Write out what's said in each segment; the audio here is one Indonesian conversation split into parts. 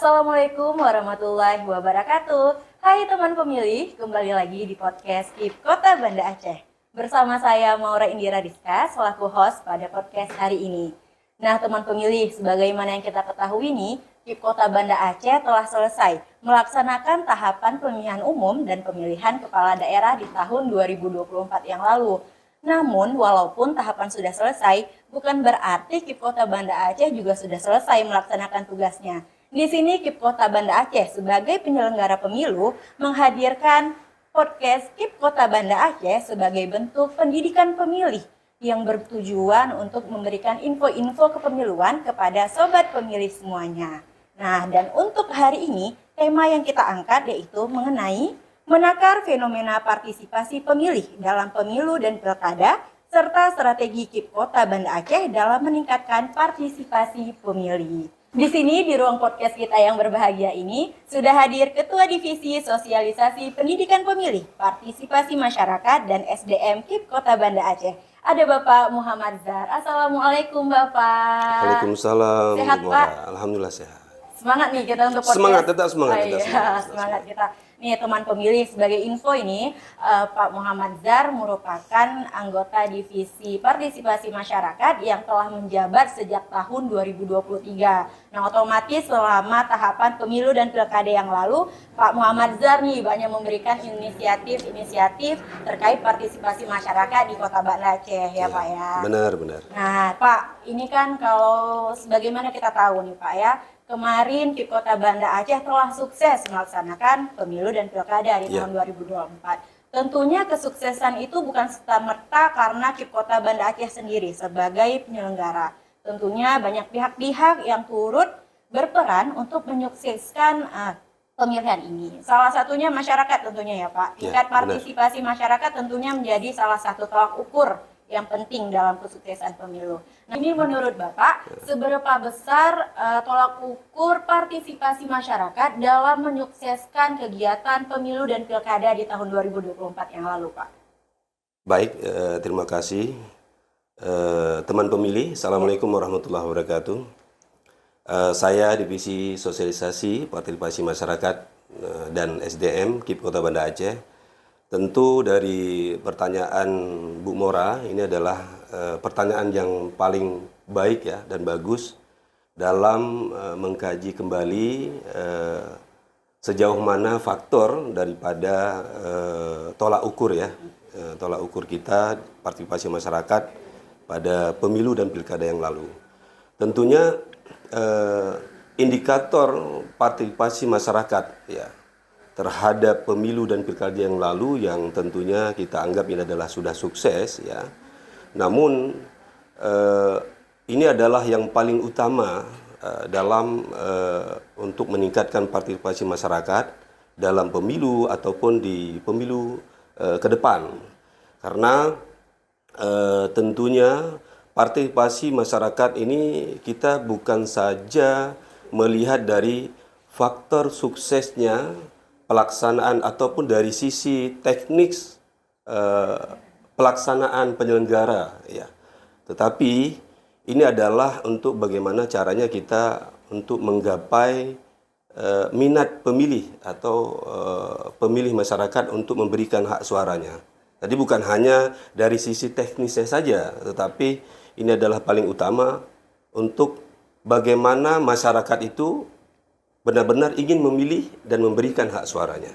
Assalamualaikum warahmatullahi wabarakatuh. Hai teman pemilih, kembali lagi di podcast KIP Kota Banda Aceh. Bersama saya Maura Indira Rizka, selaku host pada podcast hari ini. Nah teman pemilih, sebagaimana yang kita ketahui nih, KIP Kota Banda Aceh telah selesai melaksanakan tahapan pemilihan umum dan pemilihan kepala daerah di tahun 2024 yang lalu. Namun, walaupun tahapan sudah selesai, bukan berarti KIP Kota Banda Aceh juga sudah selesai melaksanakan tugasnya. Di sini KIP Kota Banda Aceh sebagai penyelenggara pemilu menghadirkan podcast KIP Kota Banda Aceh sebagai bentuk pendidikan pemilih yang bertujuan untuk memberikan info-info kepemiluan kepada sobat pemilih semuanya. Nah, dan untuk hari ini, tema yang kita angkat yaitu mengenai menakar fenomena partisipasi pemilih dalam pemilu dan pilkada, serta strategi KIP Kota Banda Aceh dalam meningkatkan partisipasi pemilih. Di sini, di ruang podcast kita yang berbahagia ini, sudah hadir Ketua Divisi Sosialisasi Pendidikan Pemilih, Partisipasi Masyarakat, dan SDM KIP Kota Banda Aceh. Ada Bapak Muhammad Zar. Assalamualaikum Bapak. Waalaikumsalam. Sehat Pak? Alhamdulillah sehat. Semangat nih kita untuk podcast. Semangat, tetap semangat. Semangat kita. Nih teman pemilih, sebagai info ini Pak Muhammad Zar merupakan anggota Divisi Partisipasi Masyarakat yang telah menjabat sejak tahun 2023. Nah otomatis selama tahapan pemilu dan pilkada yang lalu, Pak Muhammad Zar nih banyak memberikan inisiatif terkait partisipasi masyarakat di Kota Banda Aceh ya Pak ya. Benar. Nah Pak, ini kan kalau sebagaimana kita tahu nih Pak ya, kemarin KIP Kota Banda Aceh telah sukses melaksanakan pemilu dan pilkada di tahun 2024. Tentunya kesuksesan itu bukan serta-merta karena KIP Kota Banda Aceh sendiri sebagai penyelenggara. Tentunya banyak pihak-pihak yang turut berperan untuk menyukseskan pemilihan ini. Salah satunya masyarakat tentunya ya Pak. Tingkat partisipasi masyarakat tentunya menjadi salah satu tolak ukur yang penting dalam kesuksesan pemilu. Nah ini menurut Bapak, seberapa besar tolak ukur partisipasi masyarakat dalam menyukseskan kegiatan pemilu dan pilkada di tahun 2024 yang lalu Pak? Baik, terima kasih. Teman pemilih, Assalamualaikum warahmatullahi wabarakatuh. Saya Divisi Sosialisasi Partisipasi Masyarakat dan SDM KIP Kota Banda Aceh. Tentu dari pertanyaan Bu Mora, ini adalah pertanyaan yang paling baik ya dan bagus dalam mengkaji kembali sejauh mana faktor daripada tolak ukur ya, tolak ukur kita partisipasi masyarakat pada pemilu dan pilkada yang lalu. Tentunya indikator partisipasi masyarakat ya terhadap pemilu dan pilkada yang lalu yang tentunya kita anggap ini adalah sudah sukses ya. Namun ini adalah yang paling utama dalam untuk meningkatkan partisipasi masyarakat dalam pemilu ataupun di pemilu ke depan. Karena tentunya partisipasi masyarakat ini kita bukan saja melihat dari faktor suksesnya pelaksanaan ataupun dari sisi teknis pelaksanaan penyelenggara ya. Tetapi ini adalah untuk bagaimana caranya kita untuk menggapai minat pemilih atau pemilih masyarakat untuk memberikan hak suaranya. Jadi bukan hanya dari sisi teknisnya saja, tetapi ini adalah paling utama untuk bagaimana masyarakat itu benar-benar ingin memilih dan memberikan hak suaranya.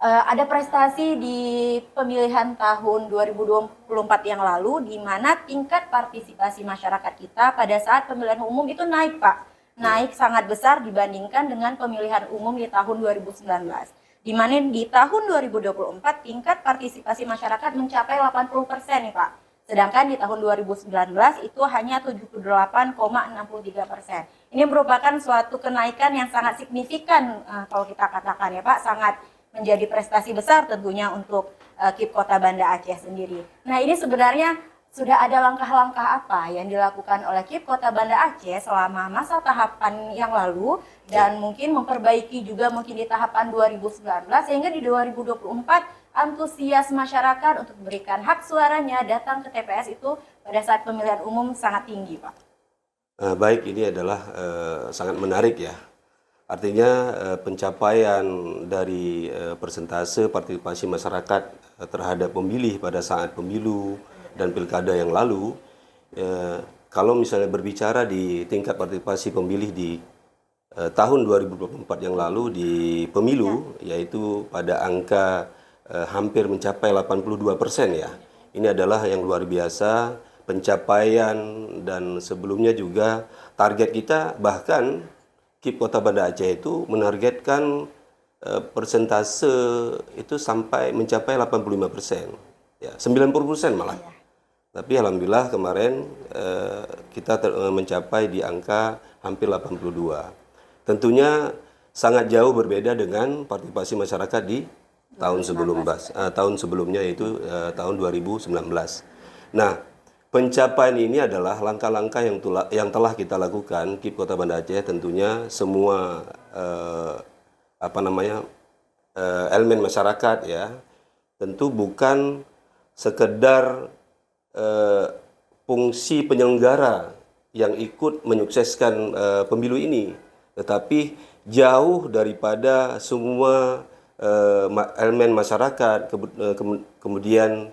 Ada prestasi di pemilihan tahun 2024 yang lalu di mana tingkat partisipasi masyarakat kita pada saat pemilihan umum itu naik Pak. Naik sangat besar dibandingkan dengan pemilihan umum di tahun 2019. Di mana di tahun 2024 tingkat partisipasi masyarakat mencapai 80% nih Pak. Sedangkan di tahun 2019 itu hanya 78,63%. Ini merupakan suatu kenaikan yang sangat signifikan kalau kita katakan ya Pak, sangat menjadi prestasi besar tentunya untuk KIP Kota Banda Aceh sendiri. Nah ini sebenarnya sudah ada langkah-langkah apa yang dilakukan oleh KIP Kota Banda Aceh selama masa tahapan yang lalu dan mungkin memperbaiki juga mungkin di tahapan 2019 sehingga di 2024 antusias masyarakat untuk memberikan hak suaranya datang ke TPS itu pada saat pemilihan umum sangat tinggi, Pak. Baik, ini adalah sangat menarik ya. Artinya pencapaian dari persentase partisipasi masyarakat terhadap pemilih pada saat pemilu dan pilkada yang lalu, kalau misalnya berbicara di tingkat partisipasi pemilih di tahun 2024 yang lalu di pemilu, yaitu pada angka hampir mencapai 82% ya. Ini adalah yang luar biasa pencapaian, dan sebelumnya juga target kita, bahkan KIP Kota Banda Aceh itu menargetkan persentase itu sampai mencapai 85%, ya 90% malah. Tapi alhamdulillah kemarin kita mencapai di angka hampir 82. Tentunya sangat jauh berbeda dengan partisipasi masyarakat di tahun sebelumnya yaitu tahun 2019. Nah, pencapaian ini adalah langkah-langkah yang telah kita lakukan KIP Kota Banda Aceh. Tentunya semua elemen masyarakat ya, tentu bukan sekedar fungsi penyelenggara yang ikut menyukseskan pemilu ini, tetapi jauh daripada semua elemen masyarakat, kemudian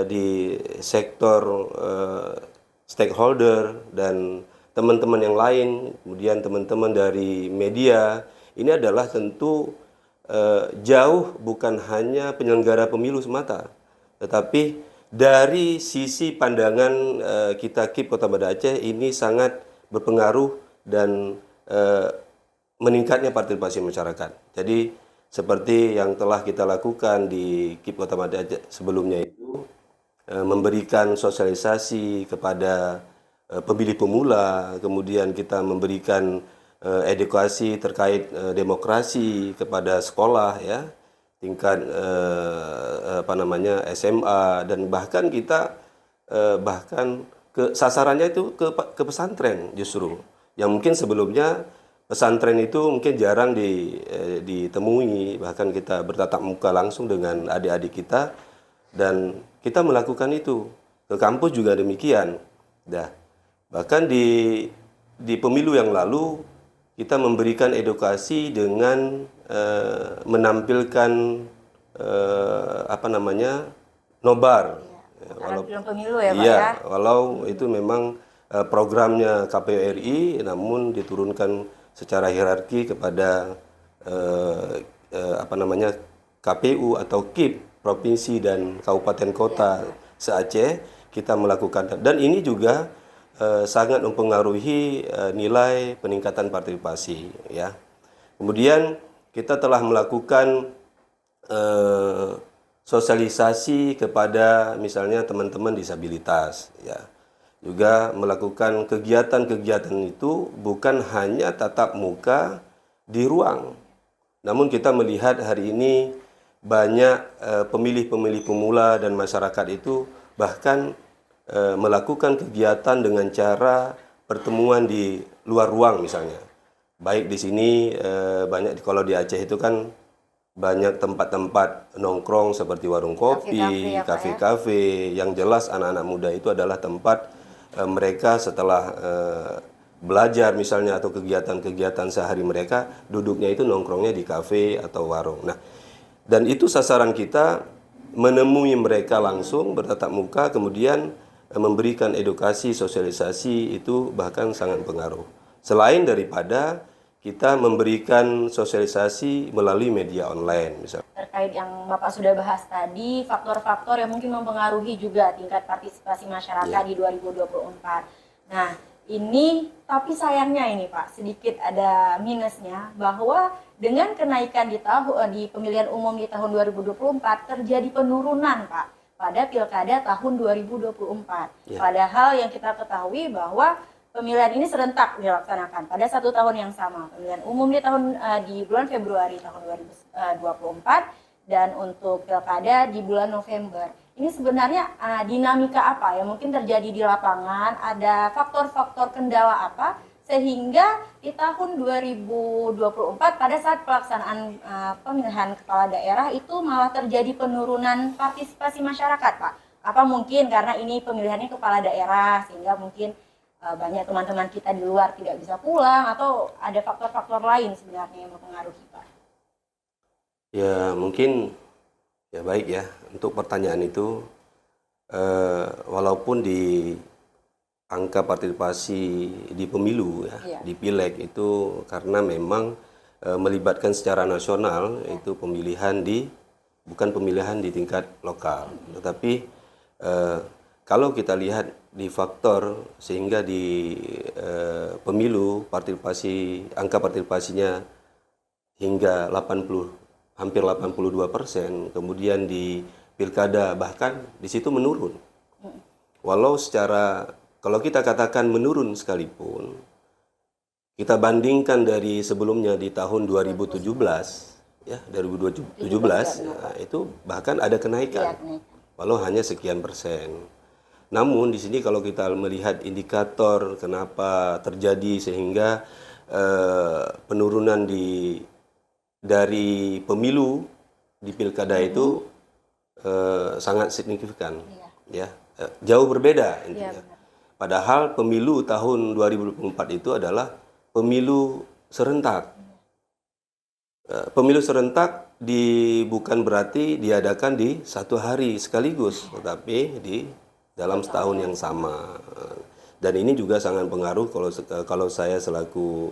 di sektor stakeholder dan teman-teman yang lain, kemudian teman-teman dari media. Ini adalah tentu jauh bukan hanya penyelenggara pemilu semata, tetapi dari sisi pandangan kita KIP Kota Banda Aceh ini sangat berpengaruh dan meningkatnya partisipasi masyarakat. Jadi seperti yang telah kita lakukan di KIP Kota Banda Aceh sebelumnya itu, memberikan sosialisasi kepada pemilih pemula, kemudian kita memberikan edukasi terkait demokrasi kepada sekolah ya, tingkat SMA, dan bahkan kita bahkan sasarannya itu ke pesantren justru, yang mungkin sebelumnya pesantren itu mungkin jarang ditemui, bahkan kita bertatap muka langsung dengan adik-adik kita, dan kita melakukan itu ke kampus juga demikian. Bahkan di pemilu yang lalu kita memberikan edukasi dengan menampilkan nobar. Film pemilu ya Pak Iya, ya. walau itu memang programnya KPU RI, namun diturunkan secara hierarki kepada KPU atau KIP provinsi dan kabupaten kota se-Aceh. Kita melakukan, dan ini juga sangat mempengaruhi nilai peningkatan partisipasi ya. Kemudian kita telah melakukan sosialisasi kepada misalnya teman-teman disabilitas ya. Juga melakukan kegiatan-kegiatan itu bukan hanya tatap muka di ruang. Namun kita melihat hari ini banyak pemilih-pemilih pemula dan masyarakat itu bahkan melakukan kegiatan dengan cara pertemuan di luar ruang misalnya. Baik di sini banyak, kalau di Aceh itu kan banyak tempat-tempat nongkrong seperti warung kopi, kafe-kafe. Yang jelas anak-anak muda itu adalah tempat mereka setelah belajar misalnya atau kegiatan-kegiatan sehari mereka duduknya itu nongkrongnya di kafe atau warung. Nah, dan itu sasaran kita, menemui mereka langsung bertatap muka, kemudian memberikan edukasi, sosialisasi, itu bahkan sangat pengaruh. Selain daripada kita memberikan sosialisasi melalui media online misalnya. Terkait yang Bapak sudah bahas tadi, faktor-faktor yang mungkin mempengaruhi juga tingkat partisipasi masyarakat di 2024. Nah, ini tapi sayangnya ini Pak, sedikit ada minusnya, bahwa dengan kenaikan di pemilihan umum di tahun 2024 terjadi penurunan Pak pada pilkada tahun 2024. Padahal yang kita ketahui bahwa pemilihan ini serentak dilaksanakan pada satu tahun yang sama. Pemilihan umum di bulan Februari tahun 2024 dan untuk pilkada di bulan November. Ini sebenarnya dinamika apa yang mungkin terjadi di lapangan? Ada faktor-faktor kendala apa sehingga di tahun 2024 pada saat pelaksanaan pemilihan kepala daerah itu malah terjadi penurunan partisipasi masyarakat, Pak? Apa mungkin karena ini pemilihannya kepala daerah sehingga mungkin banyak teman-teman kita di luar tidak bisa pulang, atau ada faktor-faktor lain sebenarnya yang mempengaruhi Pak? Ya mungkin ya baik ya untuk pertanyaan itu, walaupun di angka partisipasi di pemilu ya, Iya. di pileg itu karena memang melibatkan secara nasional, itu bukan pemilihan di tingkat lokal, tetapi kalau kita lihat di faktor sehingga di pemilu angka partisipasinya hingga 80, hampir 82%, kemudian di pilkada bahkan di situ menurun. Walau kalau kita katakan menurun sekalipun, kita bandingkan dari sebelumnya di tahun 2017, ya 2017, ya, itu bahkan ada kenaikan, walau hanya sekian persen. Namun di sini kalau kita melihat indikator kenapa terjadi sehingga penurunan dari pemilu di pilkada itu sangat signifikan, ya jauh berbeda intinya. Padahal pemilu tahun 2024 itu adalah pemilu serentak. Pemilu serentak bukan berarti diadakan di satu hari sekaligus, tetapi di dalam setahun yang sama. Dan ini juga sangat pengaruh kalau saya selaku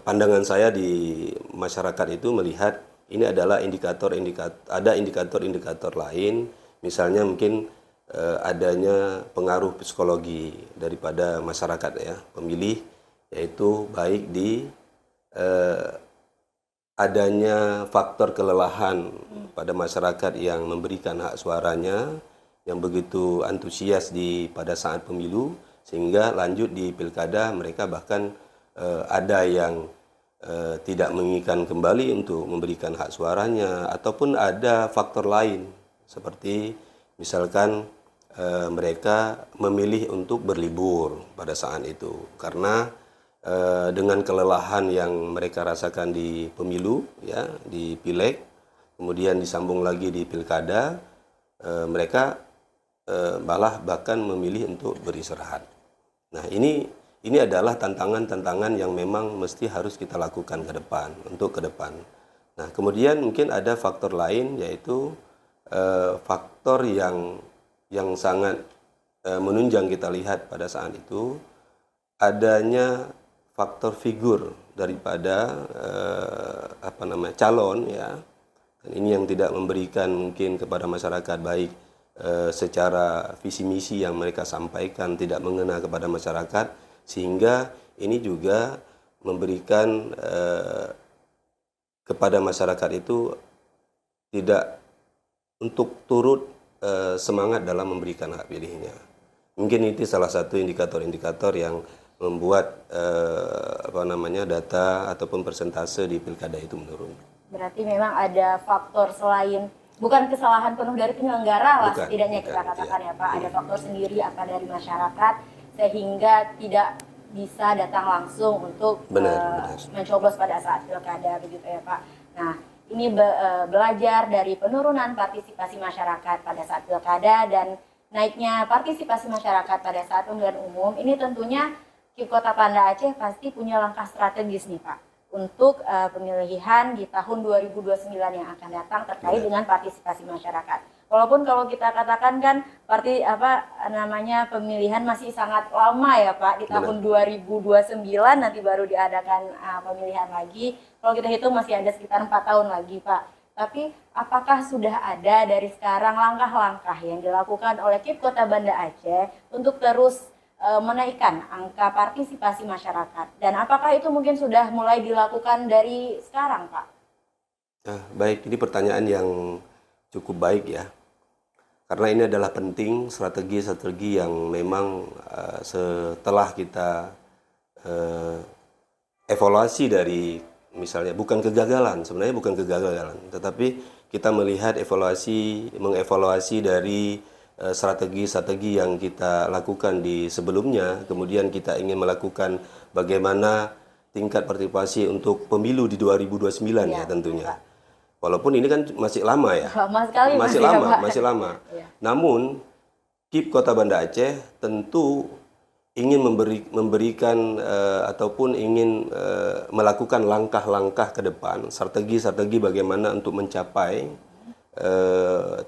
pandangan saya di masyarakat itu melihat ini adalah indikator-indikator lain, misalnya mungkin adanya pengaruh psikologi daripada masyarakat ya pemilih, yaitu baik di adanya faktor kelelahan pada masyarakat yang memberikan hak suaranya, yang begitu antusias pada saat pemilu, sehingga lanjut di pilkada mereka bahkan ada yang tidak menginginkan kembali untuk memberikan hak suaranya, ataupun ada faktor lain seperti misalkan mereka memilih untuk berlibur pada saat itu karena dengan kelelahan yang mereka rasakan di pemilu ya, di pileg, kemudian disambung lagi di pilkada, mereka bahkan memilih untuk beristirahat. Nah, ini adalah tantangan-tantangan yang memang mesti harus kita lakukan ke depan. Nah, kemudian mungkin ada faktor lain, yaitu faktor yang sangat menunjang kita lihat pada saat itu, adanya faktor figur daripada calon ya. Dan ini yang tidak memberikan mungkin kepada masyarakat baik secara visi misi yang mereka sampaikan, tidak mengena kepada masyarakat, sehingga ini juga memberikan kepada masyarakat itu tidak untuk turut semangat dalam memberikan hak pilihnya. Mungkin itu salah satu indikator-indikator yang membuat data ataupun persentase di pilkada itu menurun. Berarti memang ada faktor selain, bukan kesalahan penuh dari penyelenggara lah, setidaknya kita katakan ya Pak, ada faktor sendiri apa dari masyarakat sehingga tidak bisa datang langsung untuk mencoblos pada saat pilkada, begitu ya Pak. Nah, ini belajar dari penurunan partisipasi masyarakat pada saat pilkada dan naiknya partisipasi masyarakat pada saat pemilihan umum. Ini tentunya KIP Kota Banda Aceh pasti punya langkah strategis nih Pak untuk pemilihan di tahun 2029 yang akan datang terkait dengan partisipasi masyarakat. Walaupun kalau kita katakan kan pemilihan masih sangat lama ya Pak, di tahun 2029 nanti baru diadakan pemilihan lagi. Kalau kita hitung masih ada sekitar 4 tahun lagi Pak. Tapi apakah sudah ada dari sekarang langkah-langkah yang dilakukan oleh KIP Kota Banda Aceh untuk terus menaikkan angka partisipasi masyarakat, dan apakah itu mungkin sudah mulai dilakukan dari sekarang Pak? Baik, ini pertanyaan yang cukup baik ya, karena ini adalah penting, strategi yang memang setelah kita evaluasi dari misalnya sebenarnya bukan kegagalan, tetapi kita melihat mengevaluasi dari strategi yang kita lakukan di sebelumnya, kemudian kita ingin melakukan bagaimana tingkat partisipasi untuk pemilu di 2029 ya tentunya. Walaupun ini kan masih lama ya. Lama sekali masih lama. Ya. Namun KIP Kota Banda Aceh tentu ingin memberikan ataupun ingin melakukan langkah-langkah ke depan, strategi-strategi bagaimana untuk mencapai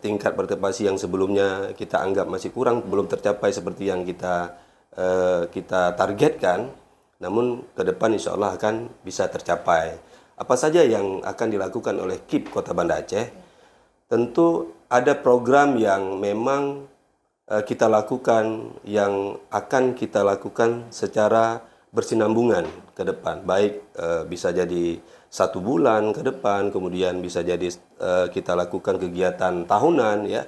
tingkat partisipasi yang sebelumnya kita anggap masih kurang, belum tercapai seperti yang kita targetkan, namun ke depan insya Allah akan bisa tercapai. Apa saja yang akan dilakukan oleh KIP Kota Banda Aceh? Tentu ada program yang memang kita lakukan, yang akan kita lakukan secara bersinambungan ke depan. Baik bisa jadi 1 bulan ke depan, kemudian bisa jadi kita lakukan kegiatan tahunan, ya.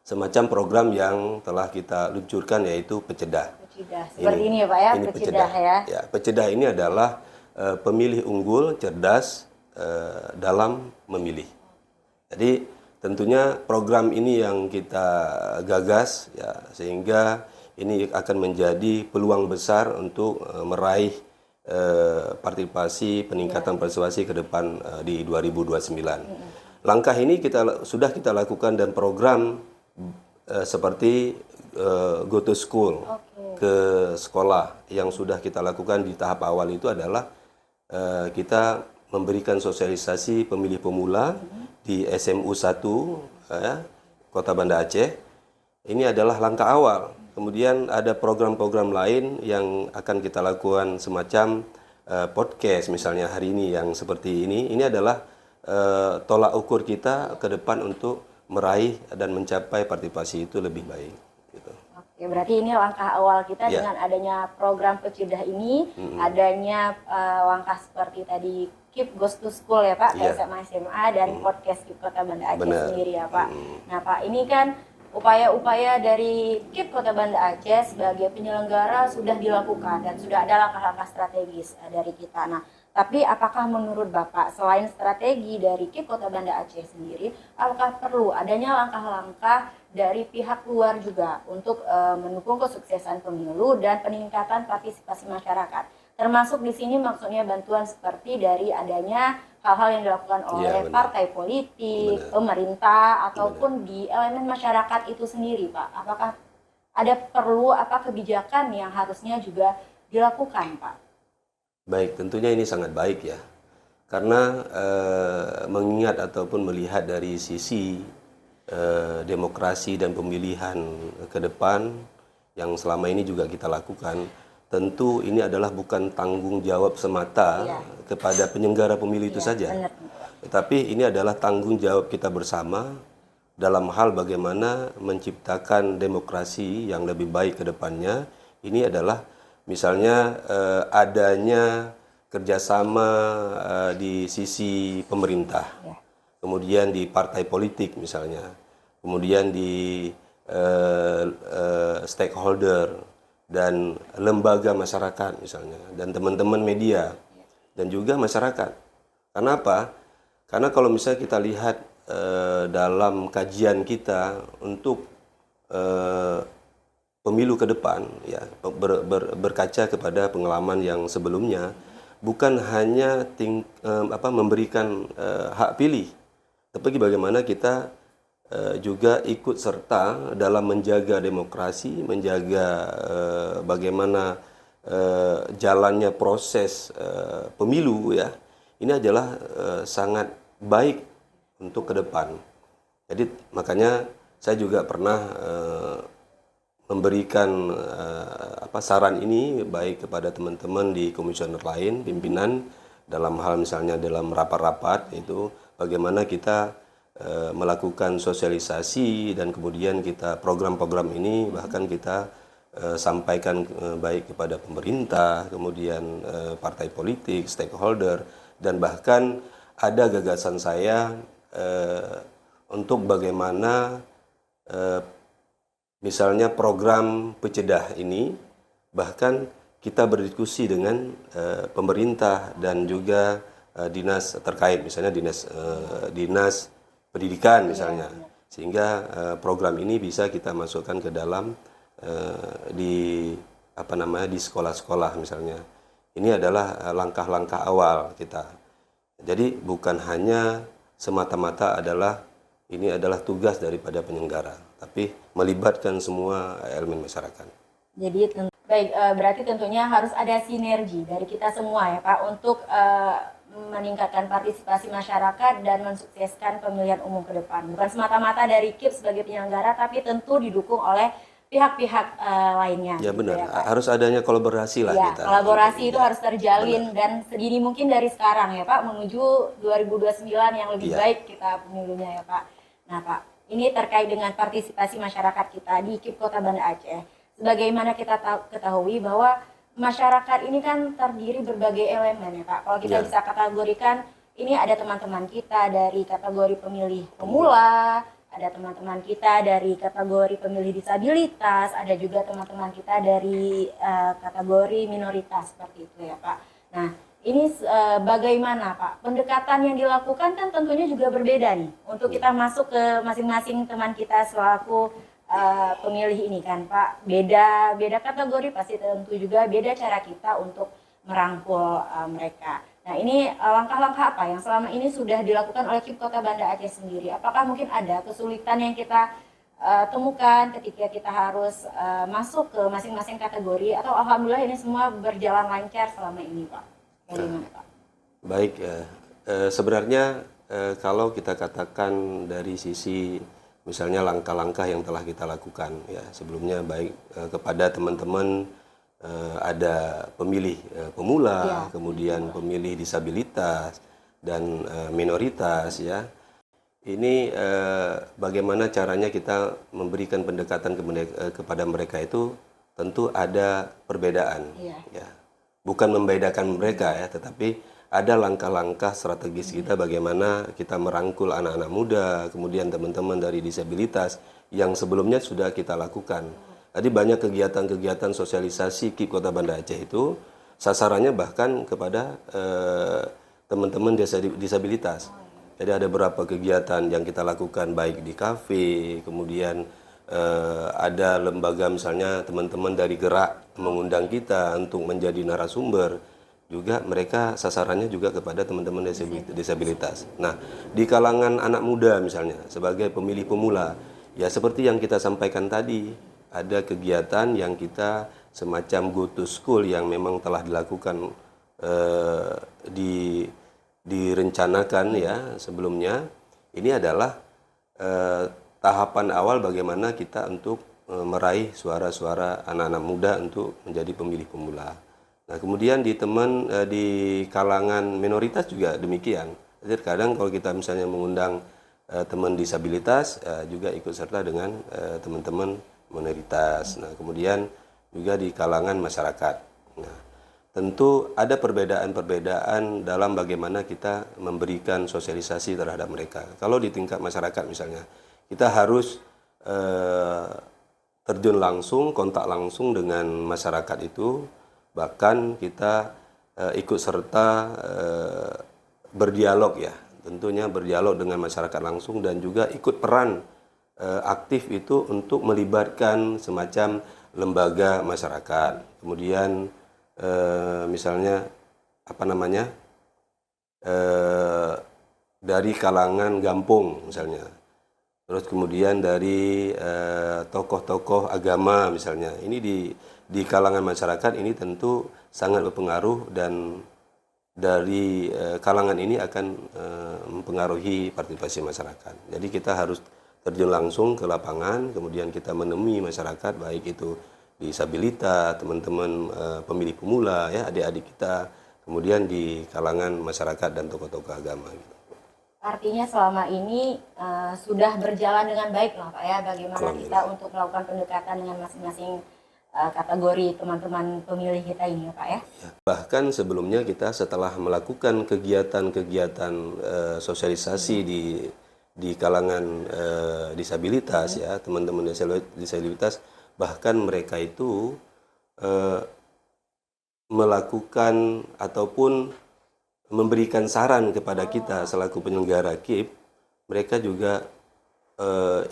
Semacam program yang telah kita luncurkan, yaitu Pecedah. Pecedah. Seperti ini ya Pak ya, Ini Pecedah ya. Ya, Pecedah ini adalah pemilih unggul, cerdas dalam memilih. Jadi tentunya program ini yang kita gagas, ya, sehingga ini akan menjadi peluang besar untuk meraih partisipasi, peningkatan partisipasi ke depan di 2029. Langkah ini sudah kita lakukan, dan program seperti Go to School, ke sekolah, yang sudah kita lakukan di tahap awal itu adalah kita memberikan sosialisasi pemilih pemula di SMU 1 Kota Banda Aceh. Ini adalah langkah awal. Kemudian ada program-program lain yang akan kita lakukan, semacam podcast misalnya hari ini yang seperti ini. Ini adalah tolak ukur kita ke depan untuk meraih dan mencapai partisipasi itu lebih baik. Gitu. Oke, berarti ini langkah awal kita dengan adanya program Pecedah ini, adanya langkah seperti tadi KIP Goes to School ya Pak, SMA dan podcast KIP Kota Banda Aceh sendiri ya Pak. Nah Pak, ini kan upaya-upaya dari KIP Kota Banda Aceh sebagai penyelenggara sudah dilakukan dan sudah ada langkah-langkah strategis dari kita. Nah, tapi apakah menurut Bapak selain strategi dari KIP Kota Banda Aceh sendiri, apakah perlu adanya langkah-langkah dari pihak luar juga untuk mendukung kesuksesan pemilu dan peningkatan partisipasi masyarakat? Termasuk di sini maksudnya bantuan seperti dari adanya hal-hal yang dilakukan oleh partai politik, pemerintah, ataupun di elemen masyarakat itu sendiri, Pak. Apakah ada perlu kebijakan yang harusnya juga dilakukan, Pak? Baik, tentunya ini sangat baik ya. Karena mengingat ataupun melihat dari sisi demokrasi dan pemilihan ke depan yang selama ini juga kita lakukan, tentu ini adalah bukan tanggung jawab semata kepada penyelenggara pemilu itu saja. Benar. Tetapi ini adalah tanggung jawab kita bersama dalam hal bagaimana menciptakan demokrasi yang lebih baik ke depannya. Ini adalah misalnya adanya kerjasama di sisi pemerintah, kemudian di partai politik misalnya, kemudian di stakeholder, dan lembaga masyarakat misalnya, dan teman-teman media, dan juga masyarakat. Kenapa? Karena kalau misalnya kita lihat dalam kajian kita untuk pemilu ke depan, ya, berkaca kepada pengalaman yang sebelumnya, bukan hanya memberikan hak pilih, tapi bagaimana kita juga ikut serta dalam menjaga demokrasi, menjaga bagaimana jalannya proses pemilu, ya. Ini adalah sangat baik untuk ke depan. Jadi makanya saya juga pernah memberikan saran ini baik kepada teman-teman di komisioner lain, pimpinan, dalam hal misalnya dalam rapat-rapat itu bagaimana kita melakukan sosialisasi, dan kemudian kita program-program ini bahkan kita sampaikan baik kepada pemerintah, kemudian partai politik, stakeholder, dan bahkan ada gagasan saya untuk bagaimana misalnya program Pecedah ini bahkan kita berdiskusi dengan pemerintah dan juga dinas terkait, misalnya dinas pendidikan misalnya, sehingga program ini bisa kita masukkan ke dalam di sekolah-sekolah misalnya. Ini adalah langkah-langkah awal kita. Jadi bukan hanya semata-mata ini adalah tugas daripada penyelenggara, tapi melibatkan semua elemen masyarakat. Jadi Baik, berarti tentunya harus ada sinergi dari kita semua ya Pak untuk meningkatkan partisipasi masyarakat dan mensukseskan pemilihan umum ke depan. Bukan semata-mata dari KIP sebagai penyelenggara, tapi tentu didukung oleh pihak-pihak lainnya. Ya gitu benar, ya, Pak. harus adanya kolaborasi lah Ya, kita. kolaborasi itu Ya, harus terjalin dan sedini mungkin dari sekarang ya Pak, menuju 2029 yang lebih Iya. baik kita pemilunya ya Pak. Nah Pak, ini terkait dengan partisipasi masyarakat kita di KIP Kota Banda Aceh. Sebagaimana kita ketahui bahwa masyarakat ini kan terdiri berbagai elemen ya Pak. Kalau kita Ya. bisa kategorikan, ini ada teman-teman kita dari kategori pemilih pemula, ada teman-teman kita dari kategori pemilih disabilitas, ada juga teman-teman kita dari kategori minoritas seperti itu ya Pak. Nah, ini bagaimana Pak? Pendekatan yang dilakukan kan tentunya juga berbeda nih. Untuk kita masuk ke masing-masing teman kita selaku pemilih ini kan Pak. Beda kategori pasti tentu juga beda cara kita untuk merangkul mereka. Nah ini langkah-langkah apa yang selama ini sudah dilakukan oleh KIP Kota Banda Aceh sendiri? Apakah mungkin ada kesulitan yang kita temukan ketika kita harus masuk ke masing-masing kategori, atau alhamdulillah ini semua berjalan lancar selama ini Pak? Bagaimana Pak? Baik, sebenarnya kalau kita katakan dari sisi misalnya langkah-langkah yang telah kita lakukan ya sebelumnya, baik kepada teman-teman ada pemilih pemula, kemudian pemilih disabilitas dan minoritas ya. Ini bagaimana caranya kita memberikan pendekatan kepada mereka itu tentu ada perbedaan ya. Bukan membedakan mereka ya, tetapi ada langkah-langkah strategis kita bagaimana kita merangkul anak-anak muda, kemudian teman-teman dari disabilitas yang sebelumnya sudah kita lakukan. Tadi banyak kegiatan-kegiatan sosialisasi KIP Kota Banda Aceh itu sasarannya bahkan kepada teman-teman disabilitas. Jadi ada beberapa kegiatan yang kita lakukan baik di kafe, kemudian ada lembaga misalnya teman-teman dari Gerak mengundang kita untuk menjadi narasumber. Juga mereka sasarannya juga kepada teman-teman disabilitas. Nah, di kalangan anak muda misalnya sebagai pemilih pemula, ya seperti yang kita sampaikan tadi, ada kegiatan yang kita semacam go to school yang memang telah dilakukan direncanakan ya sebelumnya. Ini adalah tahapan awal bagaimana kita untuk meraih suara-suara anak-anak muda untuk menjadi pemilih pemula. Nah, kemudian di kalangan minoritas juga demikian. Jadi kadang kalau kita misalnya mengundang teman disabilitas juga ikut serta dengan teman-teman minoritas. Nah, kemudian juga di kalangan masyarakat. Nah, tentu ada perbedaan-perbedaan dalam bagaimana kita memberikan sosialisasi terhadap mereka. Kalau di tingkat masyarakat misalnya, kita harus terjun langsung, kontak langsung dengan masyarakat itu. Bahkan kita ikut serta berdialog ya, tentunya berdialog dengan masyarakat langsung dan juga ikut peran aktif itu untuk melibatkan semacam lembaga masyarakat. Kemudian misalnya apa namanya dari kalangan Gampung misalnya, terus kemudian dari tokoh-tokoh agama misalnya. Ini di kalangan masyarakat ini tentu sangat berpengaruh, dan dari kalangan ini akan mempengaruhi partisipasi masyarakat. Jadi kita harus terjun langsung ke lapangan, kemudian kita menemui masyarakat, baik itu disabilitas, teman-teman pemilih pemula, ya adik-adik kita, kemudian di kalangan masyarakat dan tokoh-tokoh agama. Gitu. Artinya selama ini sudah berjalan dengan baik lah Pak ya, bagaimana kita untuk melakukan pendekatan dengan masing-masing kategori teman-teman pemilih kita ini ya Pak ya. Bahkan sebelumnya kita setelah melakukan kegiatan-kegiatan sosialisasi di kalangan disabilitas ya, teman-teman disabilitas, bahkan mereka itu melakukan ataupun memberikan saran kepada kita selaku penyelenggara KIP. Mereka juga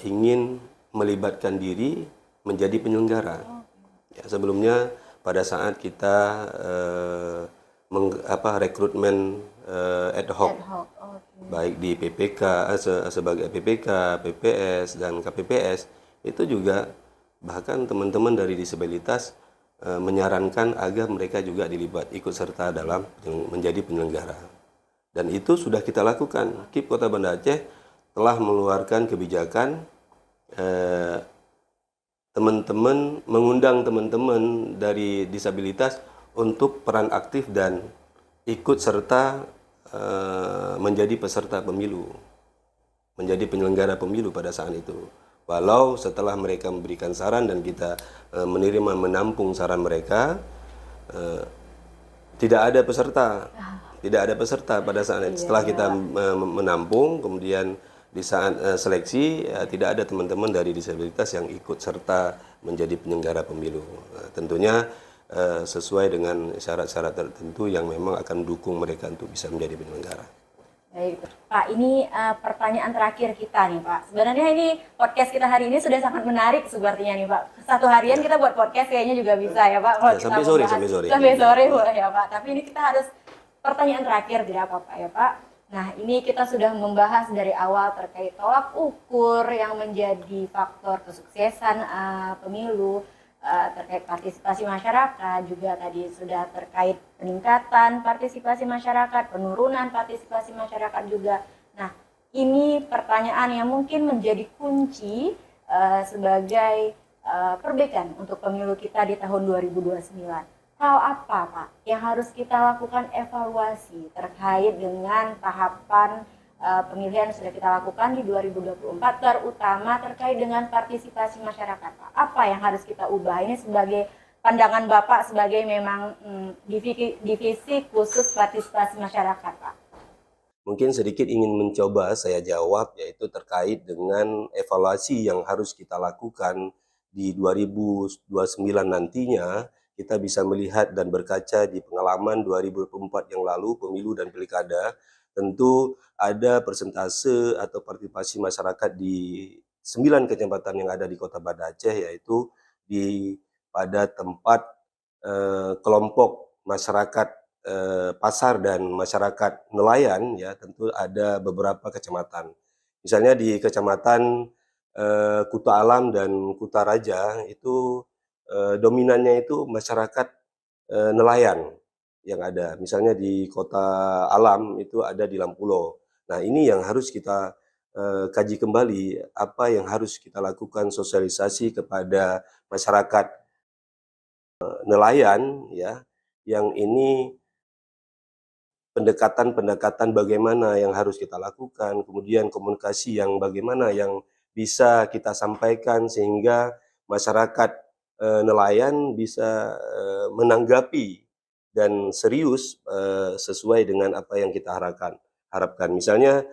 ingin melibatkan diri menjadi penyelenggara. Ya, sebelumnya pada saat kita rekrutmen ad hoc, baik di PPK sebagai PPK, PPS dan KPPS, itu juga bahkan teman-teman dari disabilitas menyarankan agar mereka juga ikut serta dalam menjadi penyelenggara. Dan itu sudah kita lakukan. KIP Kota Banda Aceh telah mengeluarkan kebijakan mengundang teman-teman dari disabilitas untuk peran aktif dan ikut serta menjadi peserta pemilu, menjadi penyelenggara pemilu pada saat itu. Walau setelah mereka memberikan saran dan kita menerima menampung saran mereka, tidak ada peserta pada saat itu. Setelah kita menampung, kemudian di saat seleksi tidak ada teman-teman dari disabilitas yang ikut serta menjadi penyelenggara pemilu. Tentunya sesuai dengan syarat-syarat tertentu yang memang akan mendukung mereka untuk bisa menjadi penyelenggara. Baik, Pak, ini pertanyaan terakhir kita nih, Pak. Sebenarnya ini podcast kita hari ini sudah sangat menarik sepertinya nih, Pak. Satu harian kita buat podcast kayaknya juga bisa ya, Pak. Kalau kita sampai sore. Sampai sore boleh ya, Pak. Tapi ini kita harus pertanyaan terakhir, tidak apa-apa ya, Pak. Nah, ini kita sudah membahas dari awal terkait tolak ukur yang menjadi faktor kesuksesan pemilu, terkait partisipasi masyarakat, juga tadi sudah terkait peningkatan partisipasi masyarakat, penurunan partisipasi masyarakat juga. Nah, ini pertanyaan yang mungkin menjadi kunci sebagai perbaikan untuk pemilu kita di tahun 2029. Hal apa, Pak, yang harus kita lakukan evaluasi terkait dengan tahapan pemilihan yang sudah kita lakukan di 2024, terutama terkait dengan partisipasi masyarakat, Pak? Apa yang harus kita ubah? Ini sebagai pandangan Bapak sebagai memang divisi khusus partisipasi masyarakat, Pak. Mungkin sedikit ingin mencoba saya jawab, yaitu terkait dengan evaluasi yang harus kita lakukan di 2029 nantinya. Kita bisa melihat dan berkaca di pengalaman 2024 yang lalu, pemilu dan pilkada, tentu ada persentase atau partisipasi masyarakat di 9 kecamatan yang ada di Kota Banda Aceh, yaitu pada tempat kelompok masyarakat pasar dan masyarakat nelayan, ya tentu ada beberapa kecamatan. Misalnya di kecamatan Kuta Alam dan Kuta Raja itu dominannya itu masyarakat nelayan yang ada. Misalnya di Kota Alam itu ada di Lampulo. Nah, ini yang harus kita kaji kembali, apa yang harus kita lakukan sosialisasi kepada masyarakat nelayan, ya, yang ini pendekatan-pendekatan bagaimana yang harus kita lakukan, kemudian komunikasi yang bagaimana yang bisa kita sampaikan sehingga masyarakat nelayan bisa menanggapi dan serius sesuai dengan apa yang kita harapkan. Misalnya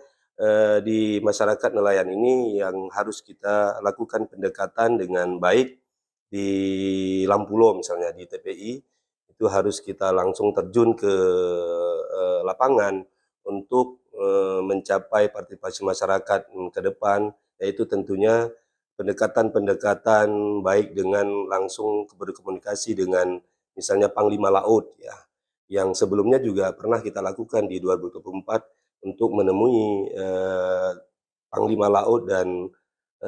di masyarakat nelayan ini yang harus kita lakukan pendekatan dengan baik di Lampulo, misalnya di TPI, itu harus kita langsung terjun ke lapangan untuk mencapai partisipasi masyarakat ke depan, yaitu tentunya pendekatan-pendekatan baik dengan langsung berkomunikasi dengan misalnya Panglima Laut, ya, yang sebelumnya juga pernah kita lakukan di 2024 untuk menemui Panglima Laut dan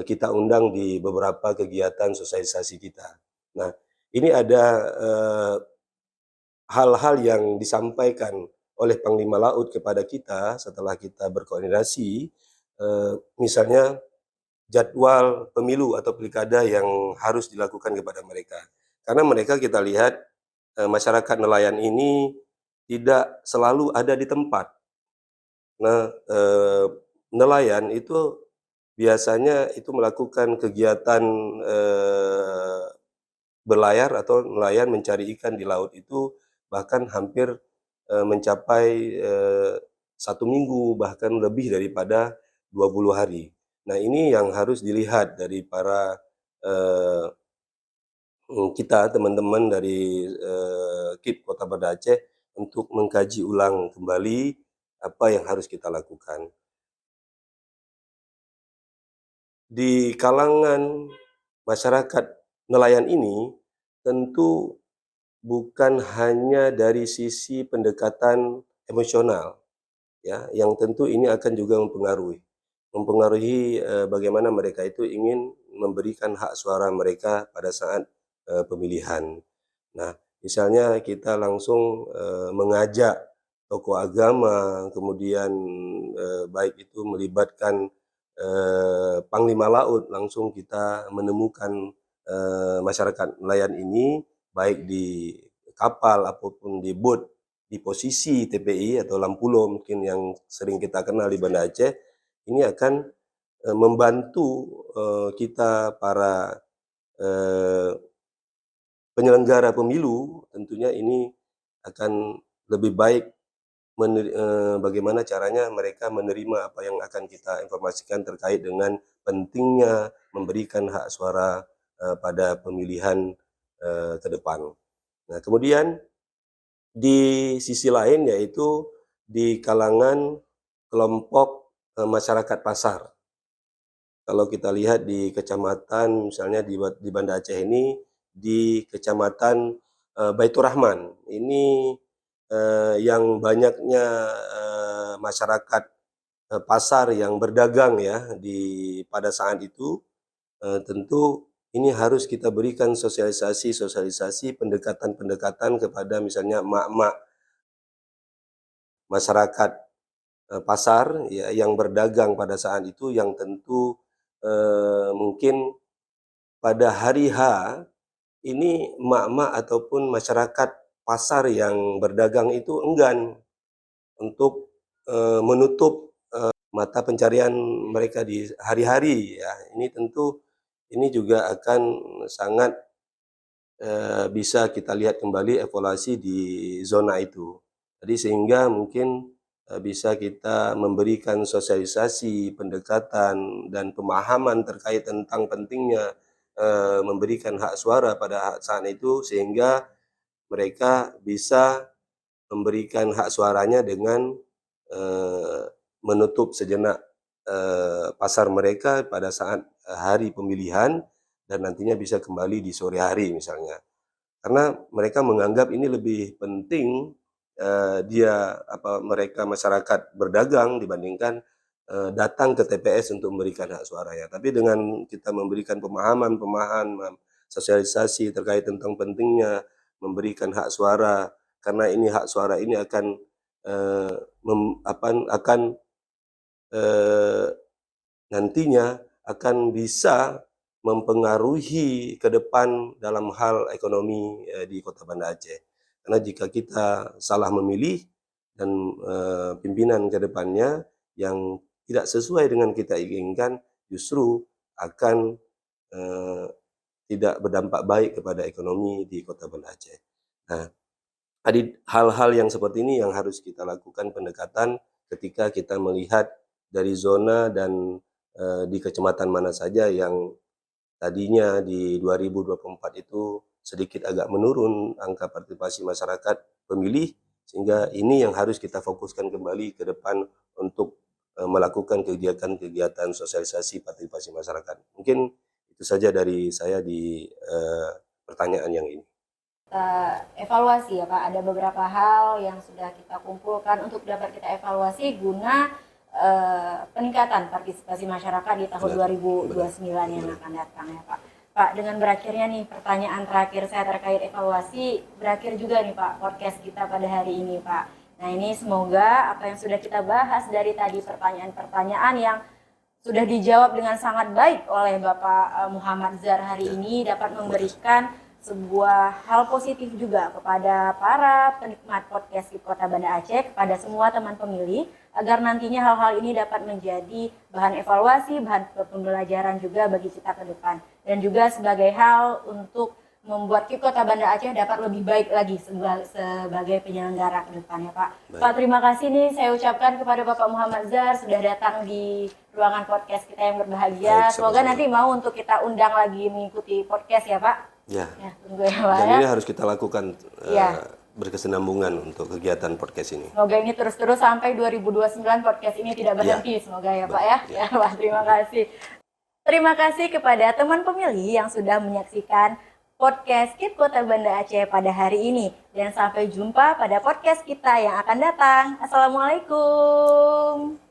kita undang di beberapa kegiatan sosialisasi kita. Nah, ini ada hal-hal yang disampaikan oleh Panglima Laut kepada kita setelah kita berkoordinasi, misalnya jadwal pemilu atau pilkada yang harus dilakukan kepada mereka. Karena mereka kita lihat masyarakat nelayan ini tidak selalu ada di tempat. Nah, nelayan itu biasanya itu melakukan kegiatan berlayar atau nelayan mencari ikan di laut itu bahkan hampir mencapai 1 minggu, bahkan lebih daripada 20 hari. Nah, ini yang harus dilihat dari para kita, teman-teman dari KIP Kota Banda Aceh untuk mengkaji ulang kembali apa yang harus kita lakukan. Di kalangan masyarakat nelayan ini tentu bukan hanya dari sisi pendekatan emosional, ya, yang tentu ini akan juga mempengaruhi bagaimana mereka itu ingin memberikan hak suara mereka pada saat pemilihan. Nah, misalnya kita langsung mengajak tokoh agama, kemudian baik itu melibatkan Panglima Laut, langsung kita menemukan masyarakat nelayan ini, baik di kapal ataupun di bot, di posisi TPI atau Lampulo mungkin yang sering kita kenal di Banda Aceh, ini akan membantu kita para eh, penyelenggara pemilu, tentunya ini akan lebih baik bagaimana caranya mereka menerima apa yang akan kita informasikan terkait dengan pentingnya memberikan hak suara pada pemilihan ke depan. Nah, kemudian di sisi lain yaitu di kalangan kelompok masyarakat pasar. Kalau kita lihat di kecamatan, misalnya di Banda Aceh ini, di kecamatan Baitur Rahman, ini yang banyaknya masyarakat pasar yang berdagang ya pada saat itu, tentu ini harus kita berikan sosialisasi, pendekatan-pendekatan kepada misalnya emak-emak masyarakat pasar ya, yang berdagang pada saat itu, yang tentu mungkin pada hari H ini emak-emak ataupun masyarakat pasar yang berdagang itu enggan untuk menutup mata pencarian mereka di hari-hari ya. Ini tentu ini juga akan sangat bisa kita lihat kembali evaluasi di zona itu. Jadi sehingga mungkin bisa kita memberikan sosialisasi, pendekatan dan pemahaman terkait tentang pentingnya memberikan hak suara pada saat itu, sehingga mereka bisa memberikan hak suaranya dengan eh, menutup sejenak pasar mereka pada saat hari pemilihan, dan nantinya bisa kembali di sore hari misalnya. Karena mereka menganggap ini lebih penting mereka masyarakat berdagang dibandingkan datang ke TPS untuk memberikan hak suaranya. Tapi dengan kita memberikan pemahaman, sosialisasi terkait tentang pentingnya memberikan hak suara, karena ini hak suara ini akan eh, eh, nantinya akan bisa mempengaruhi ke depan dalam hal ekonomi di Kota Banda Aceh. Karena jika kita salah memilih dan pimpinan ke depannya yang tidak sesuai dengan kita inginkan, justru akan eh, tidak berdampak baik kepada ekonomi di Kota Banda Aceh. Nah, ada hal-hal yang seperti ini yang harus kita lakukan pendekatan ketika kita melihat dari zona dan di kecamatan mana saja yang tadinya di 2024 itu sedikit agak menurun angka partisipasi masyarakat pemilih, sehingga ini yang harus kita fokuskan kembali ke depan untuk melakukan kegiatan-kegiatan sosialisasi partisipasi masyarakat. Mungkin itu saja dari saya di pertanyaan yang ini. Evaluasi ya Pak, ada beberapa hal yang sudah kita kumpulkan untuk dapat kita evaluasi guna peningkatan partisipasi masyarakat di tahun 2029 yang akan datang ya Pak. Pak, dengan berakhirnya nih pertanyaan terakhir saya terkait evaluasi, berakhir juga nih Pak podcast kita pada hari ini Pak. Nah ini semoga apa yang sudah kita bahas dari tadi pertanyaan-pertanyaan yang sudah dijawab dengan sangat baik oleh Bapak Muhammad Zar hari ini dapat memberikan sebuah hal positif juga kepada para penikmat podcast di Kota Banda Aceh, kepada semua teman pemilih, agar nantinya hal-hal ini dapat menjadi bahan evaluasi, bahan pembelajaran juga bagi kita ke depan. Dan juga sebagai hal untuk membuat KIP Kota Banda Aceh dapat lebih baik lagi sebagai penyelenggara ke depannya Pak. Baik. Pak, terima kasih nih saya ucapkan kepada Bapak Muhammad Zar sudah datang di ruangan podcast kita yang berbahagia. Baik, semoga nanti mau untuk kita undang lagi mengikuti podcast ya Pak. Ya, tunggu ya Pak. Dan ini harus kita lakukan berkesinambungan untuk kegiatan podcast ini. Semoga ini terus-terus sampai 2029 podcast ini tidak berhenti. Semoga ya Pak ya. Ya Pak, terima kasih. Terima kasih kepada teman pemilih yang sudah menyaksikan podcast KIP Kota Banda Aceh pada hari ini. Dan sampai jumpa pada podcast kita yang akan datang. Assalamualaikum.